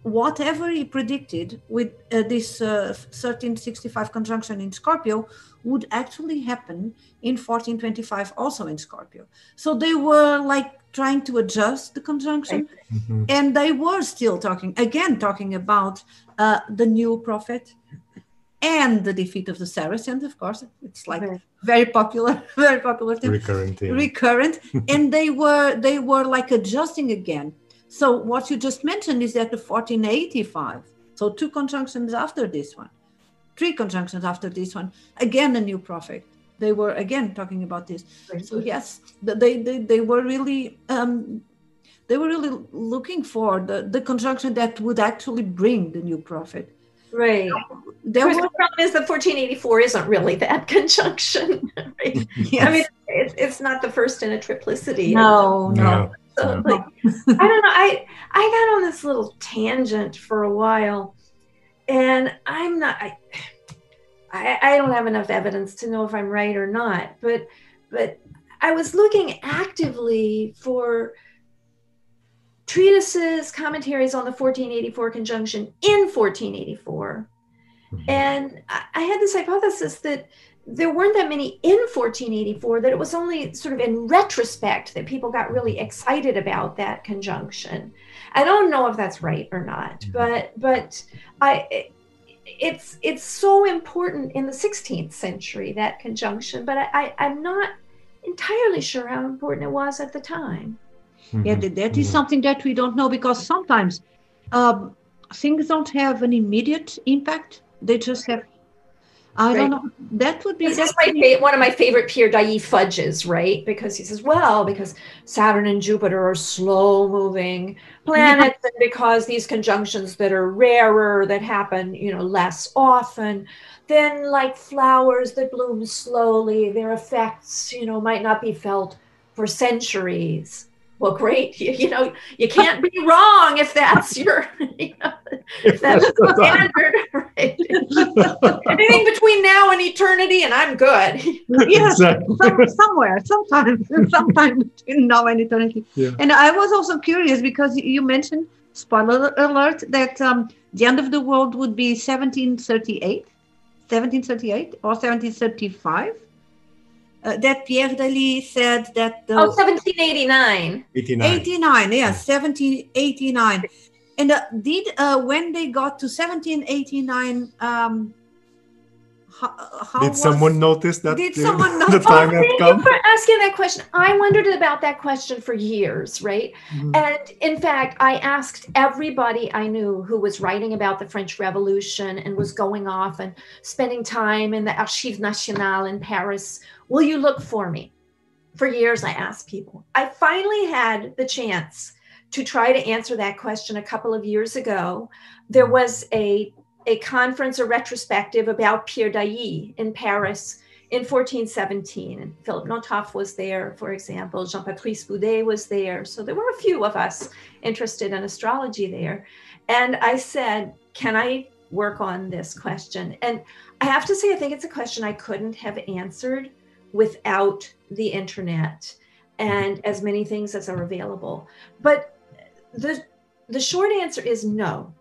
whatever he predicted with this 1365 conjunction in Scorpio would actually happen in 1425 also in Scorpio. So they were like trying to adjust the conjunction, and they were still talking about the new prophet and the defeat of the Saracens. Of course, it's like very popular thing. Recurrent. And they were like adjusting again. So what you just mentioned is that the 1485, so 2 conjunctions after this one, 3 conjunctions after this one, again a new prophet. They were again talking about this. So yes, they were really looking for the conjunction that would actually bring the new prophet. Right. The problem is that 1484 isn't really that conjunction. Right? Yes. I mean, it's not the first in a triplicity. No. So, like, I don't know. I got on this little tangent for a while, and I'm not. I don't have enough evidence to know if I'm right or not. But I was looking actively for treatises, commentaries on the 1484 conjunction in 1484, and I had this hypothesis that there weren't that many in 1484, that it was only sort of in retrospect that people got really excited about that conjunction. I don't know if that's right or not, but it's so important in the 16th century, that conjunction, but I'm not entirely sure how important it was at the time. Yeah, that is something that we don't know, because sometimes things don't have an immediate impact. They just have, I don't know. That would be one of my favorite Pierre Dailly fudges, right? Because he says, well, because Saturn and Jupiter are slow moving planets, and because these conjunctions that are rarer, that happen, less often, then like flowers that bloom slowly, their effects, might not be felt for centuries. Well, great. You can't be wrong if that's your, if that's standard, right? Anything between now and eternity, and I'm good. Yes, somewhere, sometime between now and eternity. Yeah. And I was also curious, because you mentioned, spoiler alert, that the end of the world would be 1738 or 1735. That Pierre Dailly said that... 1789. 89, yes, 1789. And when they got to 1789, did someone notice that? Did someone notice? The time had come? Thank you for asking that question. I wondered about that question for years, right? And in fact, I asked everybody I knew who was writing about the French Revolution and was going off and spending time in the Archives Nationales in Paris, will you look for me? For years, I asked people. I finally had the chance to try to answer that question a couple of years ago. There was a conference, a retrospective about Pierre Dailly in Paris in 1417. And Philippe Notoff was there, for example. Jean-Patrice Boudet was there. So there were a few of us interested in astrology there. And I said, can I work on this question? And I have to say, I think it's a question I couldn't have answered without the internet and as many things as are available. But the short answer is no.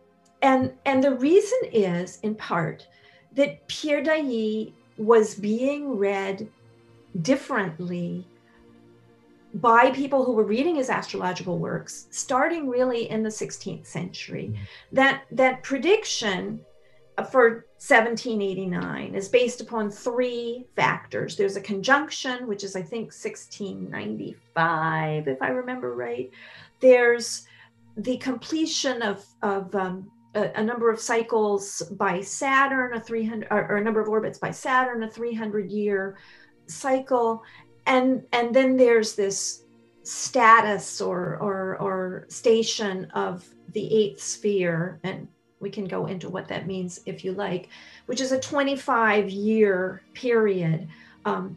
And the reason is, in part, that Pierre Dailly was being read differently by people who were reading his astrological works, starting really in the 16th century. That prediction for 1789 is based upon three factors. There's a conjunction, which is, I think, 1695, if I remember right. There's the completion of a number of cycles by Saturn, a 300, or a number of orbits by Saturn, a 300-year cycle. And then there's this status or station of the eighth sphere, and we can go into what that means if you like, which is a 25-year period around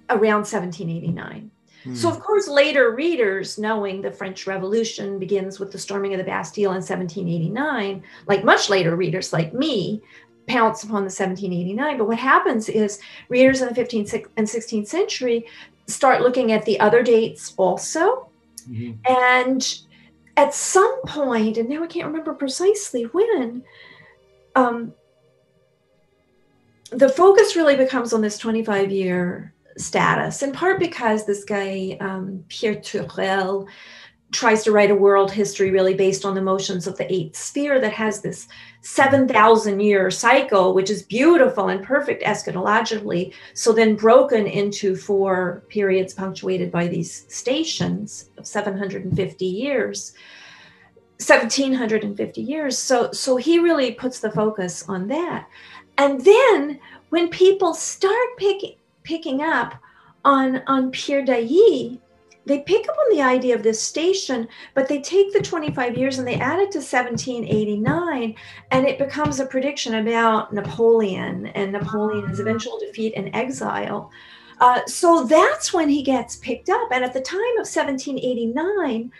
1789. So, of course, later readers, knowing the French Revolution begins with the storming of the Bastille in 1789, like much later readers like me, pounce upon the 1789. But what happens is readers in the 15th and 16th century start looking at the other dates also. And at some point, and now I can't remember precisely when, the focus really becomes on this 25-year status, in part because this guy, Pierre Turel, tries to write a world history really based on the motions of the eighth sphere that has this 7,000-year cycle, which is beautiful and perfect eschatologically, so then broken into 4 periods punctuated by these stations of 750 years. 1750 years. So he really puts the focus on that. And then when people start picking up on Pierre Dailly, they pick up on the idea of this station, but they take the 25 years and they add it to 1789, and it becomes a prediction about Napoleon and Napoleon's eventual defeat and exile. So that's when he gets picked up. And at the time of 1789,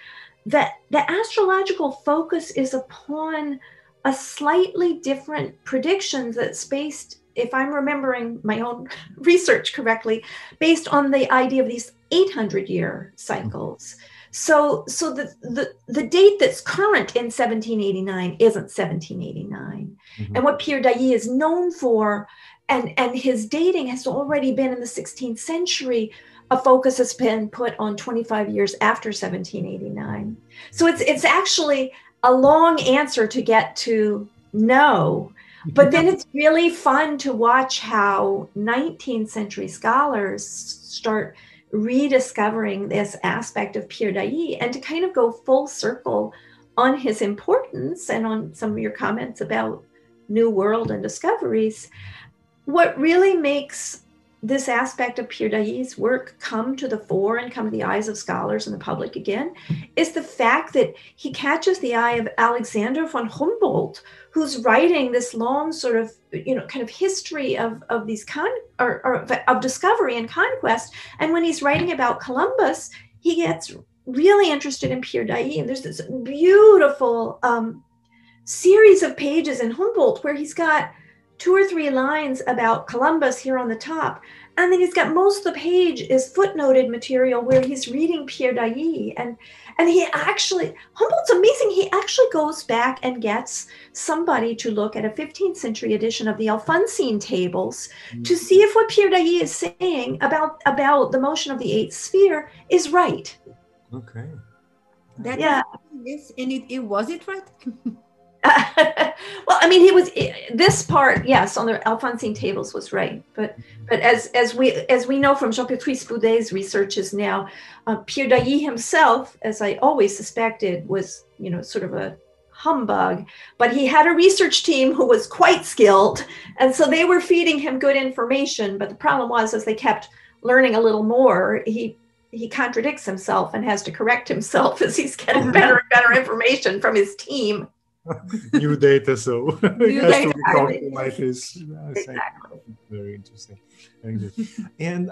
the astrological focus is upon a slightly different prediction that's based, if I'm remembering my own research correctly, based on the idea of these 800-year cycles. So the date that's current in 1789 isn't 1789. And what Pierre Dailly is known for, and his dating has already been in the 16th century, a focus has been put on 25 years after 1789. So it's actually a long answer to get to no, but then it's really fun to watch how 19th century scholars start rediscovering this aspect of Pierre Dailly, and to kind of go full circle on his importance and on some of your comments about New World and discoveries. What really makes this aspect of Pierre Dailly's work come to the fore and come to the eyes of scholars and the public again is the fact that he catches the eye of Alexander von Humboldt, who's writing this long sort of, kind of history of these of discovery and conquest. And when he's writing about Columbus, he gets really interested in Pierre Dailly. And there's this beautiful series of pages in Humboldt where he's got 2 or 3 lines about Columbus here on the top. And then he's got most of the page is footnoted material where he's reading Pierre Dailly. And he actually, Humboldt's amazing. He actually goes back and gets somebody to look at a 15th century edition of the Alphonsine tables to see if what Pierre Dailly is saying about the motion of the eighth sphere is right. Okay. Yes, and it was it right? Well, I mean, this part, yes, on the Alphonsine tables was right, but as we know from Jean-Patrice Boudet's researches now, Pierre Dailly himself, as I always suspected, was sort of a humbug, but he had a research team who was quite skilled, and so they were feeding him good information. But the problem was, as they kept learning a little more, he contradicts himself and has to correct himself as he's getting better and better information from his team. New data, so New data, exactly. Very interesting. Very good. And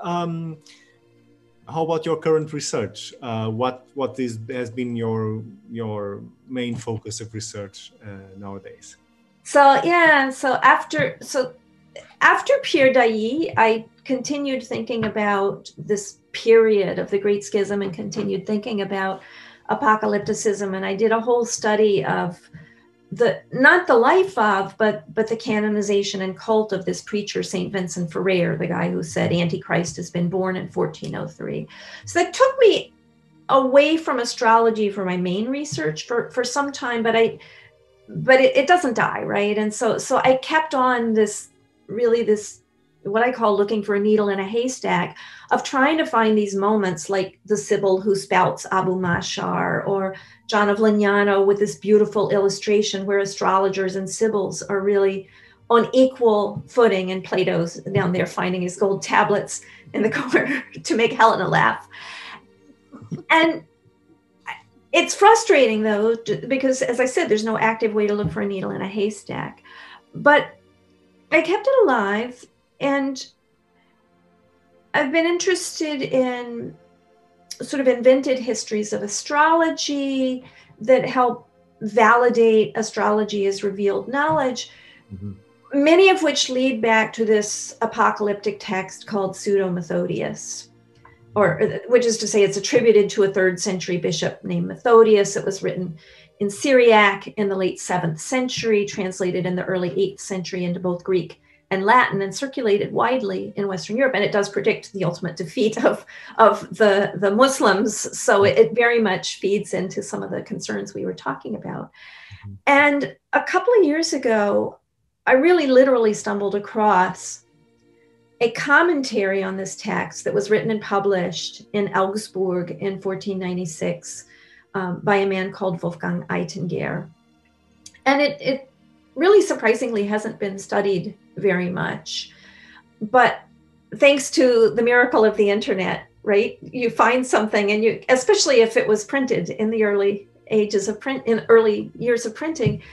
how about your current research? What has been your main focus of research nowadays? So after Pierre Dailly, I continued thinking about this period of the Great Schism and continued thinking about apocalypticism, and I did a whole study of not the life of, but the canonization and cult of this preacher, Saint Vincent Ferrer, the guy who said Antichrist has been born in 1403. So that took me away from astrology for my main research for some time, but it doesn't die, right? And so I kept on this what I call looking for a needle in a haystack, of trying to find these moments like the Sibyl who spouts Abu Mashar, or John of Lignano with this beautiful illustration where astrologers and Sibyls are really on equal footing, and Plato's down there finding his gold tablets in the corner to make Helena laugh. And it's frustrating though, because as I said, there's no active way to look for a needle in a haystack. But I kept it alive, and I've been interested in sort of invented histories of astrology that help validate astrology as revealed knowledge, many of which lead back to this apocalyptic text called Pseudo-Methodius, which is to say it's attributed to a 3rd century bishop named Methodius. It was written in Syriac in the late 7th century, translated in the early 8th century into both Greek and Latin, and circulated widely in Western Europe. And it does predict the ultimate defeat of the Muslims. So it very much feeds into some of the concerns we were talking about. And a couple of years ago, I really literally stumbled across a commentary on this text that was written and published in Augsburg in 1496 by a man called Wolfgang Eittinger. And it really surprisingly hasn't been studied very much. But thanks to the miracle of the internet, right? You find something, and especially if it was printed in the early years of printing,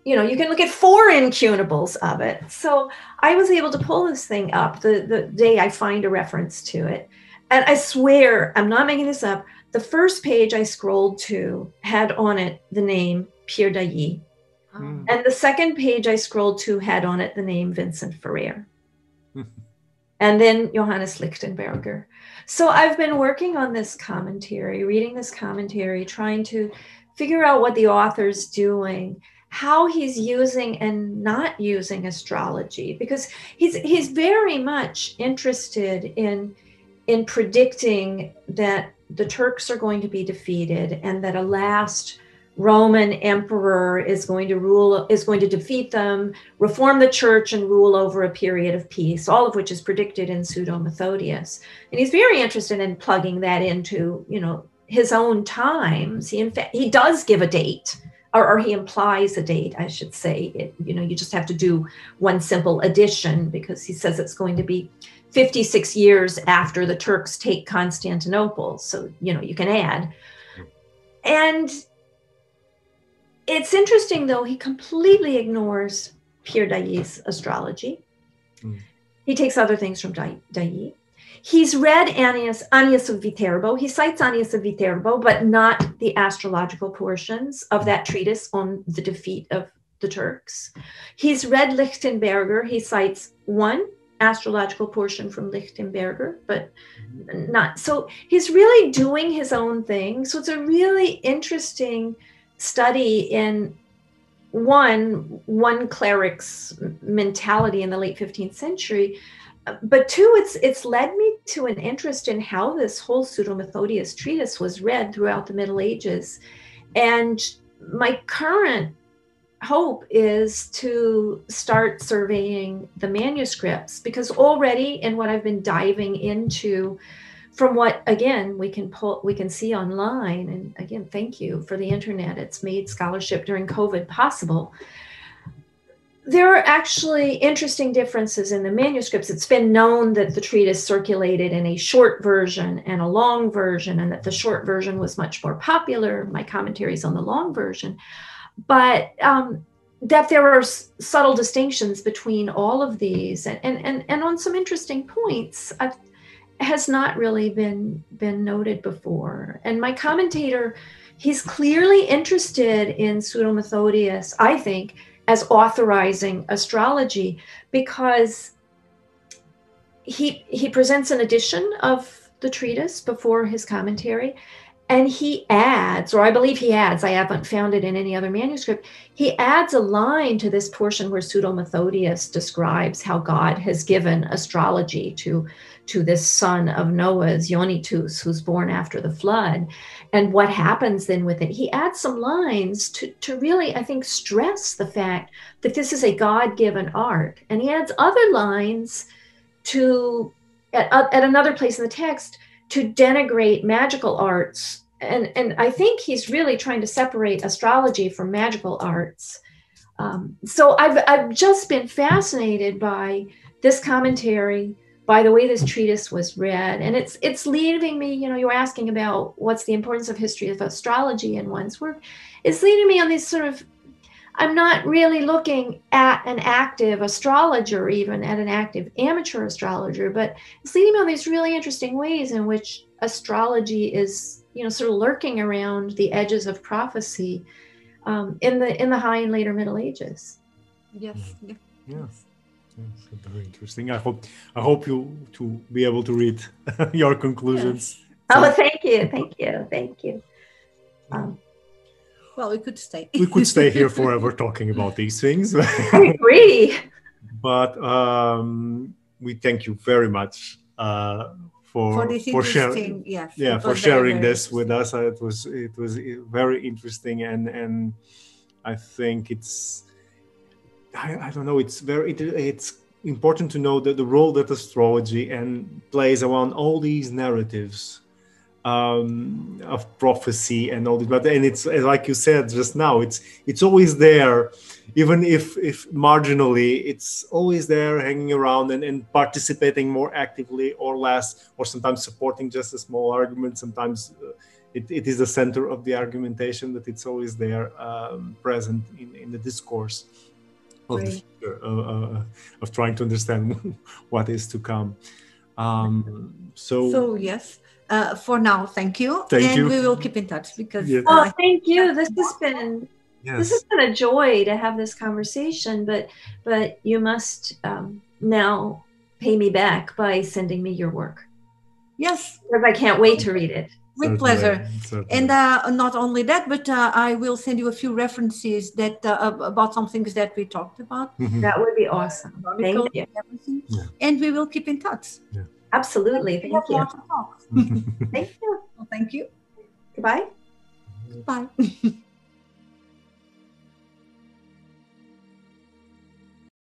you can look at 4 incunables of it. So I was able to pull this thing up the day I find a reference to it. And I swear, I'm not making this up, the first page I scrolled to had on it the name Pierre d'Ailly. And the second page I scrolled to had on it the name Vincent Ferrer. And then Johannes Lichtenberger. So I've been working on this commentary, reading this commentary, trying to figure out what the author's doing, how he's using and not using astrology, because he's very much interested in predicting that the Turks are going to be defeated, and that a last Roman emperor is going to defeat them, reform the church, and rule over a period of peace, all of which is predicted in Pseudo-Methodius. And he's very interested in plugging that into, his own times. He does give a date, or he implies a date, I should say. You just have to do one simple addition, because he says it's going to be 56 years after the Turks take Constantinople. So, you can add. And it's interesting, though, he completely ignores Pierre d'Ailly's astrology. He takes other things from d'Ailly. He's read Annius of Viterbo. He cites Annius of Viterbo, but not the astrological portions of that treatise on the defeat of the Turks. He's read Lichtenberger. He cites one astrological portion from Lichtenberger, but not. So he's really doing his own thing. So it's a really interesting study in one cleric's mentality in the late 15th century, but 2, it's led me to an interest in how this whole Pseudo-Methodius treatise was read throughout the Middle Ages. And my current hope is to start surveying the manuscripts, because already in what I've been diving into, from what, again, we can see online, and again, thank you for the internet. It's made scholarship during COVID possible. There are actually interesting differences in the manuscripts. It's been known that the treatise circulated in a short version and a long version, and that the short version was much more popular. My commentaries on the long version, but that there are subtle distinctions between all of these, and on some interesting points has not really been noted before. And my commentator, he's clearly interested in Pseudo-Methodius, I think, as authorizing astrology, because he presents an edition of the treatise before his commentary, And he adds, or I believe he adds, I haven't found it in any other manuscript, he adds a line to this portion where Pseudo-Methodius describes how God has given astrology to this son of Noah's, Yonitus, who's born after the flood, and what happens then with it. He adds some lines to really, I think, stress the fact that this is a God-given art. And he adds other lines at another place in the text to denigrate magical arts. And I think he's really trying to separate astrology from magical arts. So I've just been fascinated by this commentary, by the way this treatise was read. And it's leading me, you were asking about what's the importance of history of astrology in one's work. It's leading me on these sort of, I'm not really looking at an active astrologer, even at an active amateur astrologer, but it's leading me on these really interesting ways in which astrology is, sort of lurking around the edges of prophecy in the High and later Middle Ages. Yes. Yes. Very interesting. I hope you to be able to read your conclusions. Yes. Oh, thank you. Well, we could stay. We could stay here forever talking about these things. I agree. But we thank you very much for sharing. Yes, for sharing this with us. It was very interesting, and I think it's. I don't know. It's important to know that the role that astrology plays around all these narratives of prophecy and all this, and it's like you said just now. It's always there, even if marginally. It's always there, hanging around and participating more actively or less, or sometimes supporting just a small argument. Sometimes it is the center of the argumentation, that it's always there, present in the discourse. Of trying to understand what is to come. So yes, for now, thank you. Thank you. We will keep in touch because. Yes. Oh, thank you. This has been a joy to have this conversation. But you must now pay me back by sending me your work. Yes, because I can't wait to read it. With pleasure. And not only that, but I will send you a few references that about some things that we talked about. Mm-hmm. That would be awesome. Thank you. Yeah. And we will keep in touch. Yeah. Absolutely. Thank you. Thank you. Thank you. Well, thank you. Goodbye. Bye.